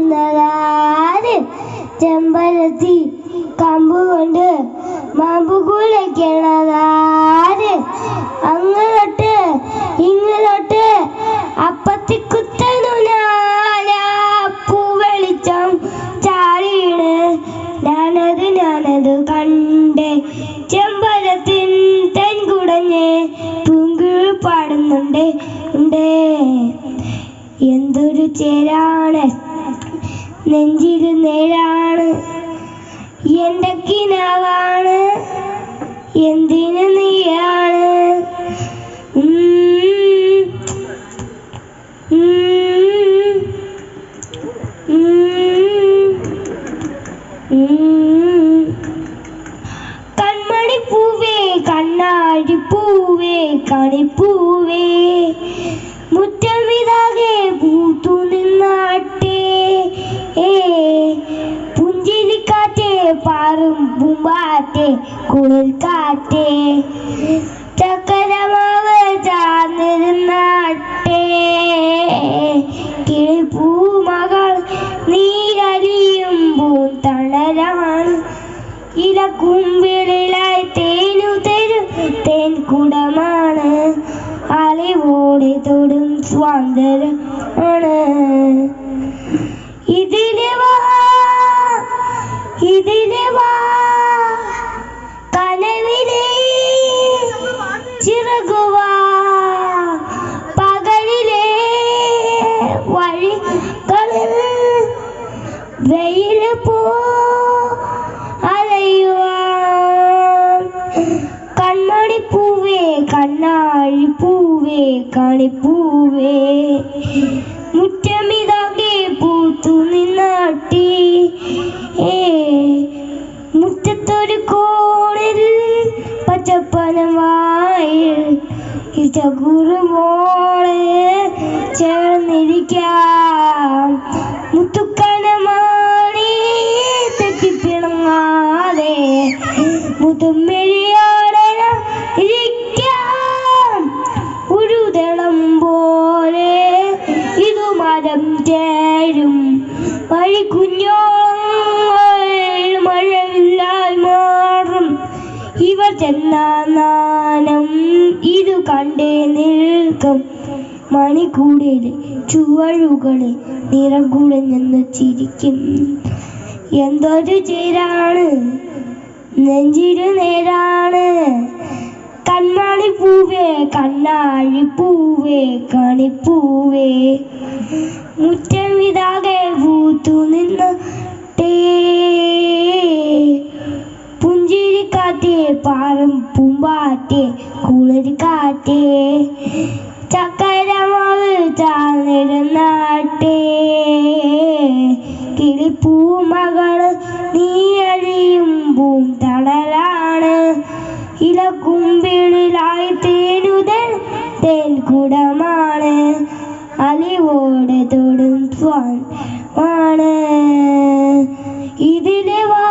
നിന്നതാര് ചെമ്പരത്തി കമ്പുകൊണ്ട് മാമ്പു കുലയ്ക്കണതാര് അങ്ങോട്ട് ഇങ്ങോട്ട് അപ്പത്തിക്കുത്തനുനാല പൂവെളിച്ചം ചാടിയിട് ഞാനത് കണ്ടേ ചെമ്പരത്തിൻ തെൻകുടഞ്ഞ് പൂങ്കുഴ പാടുന്നുണ്ട് എന്തൊരു ചേരാണ് നെഞ്ചിൽ നേരാണ് എന്റെ കിനാവാണ് എന്തിനു നീയാണ് കൺമണി പൂവേ കണ്ണാടി പൂവേ കണിപ്പൂവേ മുറ്റമിതാകെ പൂത്തു നിന്നാട്ടെ പുഞ്ചിരിക്കാറ്റേ പാറും പൂമ്പാറ്റേ കുളിർ കാറ്റേ ചക്കരമാവ് ചാർന്നിരുന്നാട്ടെ കിളിപ്പൂമകൾ നീരലിയും പൂന്തണലാണ് ഇലക്കുമ്പിളിലായി തേനു തരും തേൻകുടമാണ് അലിവോടെ തൊടും സ്വാതന്ത്ര്യമാണ് ഇതിലെ വാ കനവിലെ ചിറകുവാ പകലിലെ വഴികളിൽ വെയിൽ പോ അലയുവാൻ കൺമണി പൂവേ കണ്ണാഴി പൂവേ കണിപ്പൂവേ മുറ്റമിതാകെ പൂത്തു നിന്നാട്ടി മുറ്റത്തൊരു കോണിൽ പച്ചപ്പനവായിൽ ഇതകുറുമോളെ ചേർന്നിരിക്കാം മുത്തുക്കനമാണി തെറ്റിപ്പിണങ്ങാതെ മുതുമെഴിയോടെ ഇരിക്കാം ഉഴുതണം പോലെ ഇതു മരം ചേരും വഴി കുഞ്ഞോളങ്ങൾ മഴവില്ലായി മാറും ഇവർ ചെന്നാനം ഇതു കണ്ടേ നിൽക്കും മണിക്കൂടിലെ ചുവഴുകളെ നിറം കുടഞ്ഞെന്ന് ചിരിക്കും എന്തൊരു ചേരാണ് നെഞ്ചിരു നേരാണ് കൺമണി പൂവേ കണ്ണാഴി പൂവേ കണിപ്പൂവേ മുറ്റമിതാകെ പൂത്തു നിന്നേ പുഞ്ചിരിക്കാറ്റേ പാറും പൂമ്പാറ്റേ കുളിർ കാറ്റേ ചക്കരമാവ് ചാർന്നിരുന്നാട്ടെ കിളിപ്പൂമകള് നീ അഴിയും പൂന്തണലാണ് ഇലക്കുമ്പിളിലായി തേനുതൽ തേൻകുടമാണ് അലിവോടെ തൊടും സ്വാൻ ഇതിലെ വാ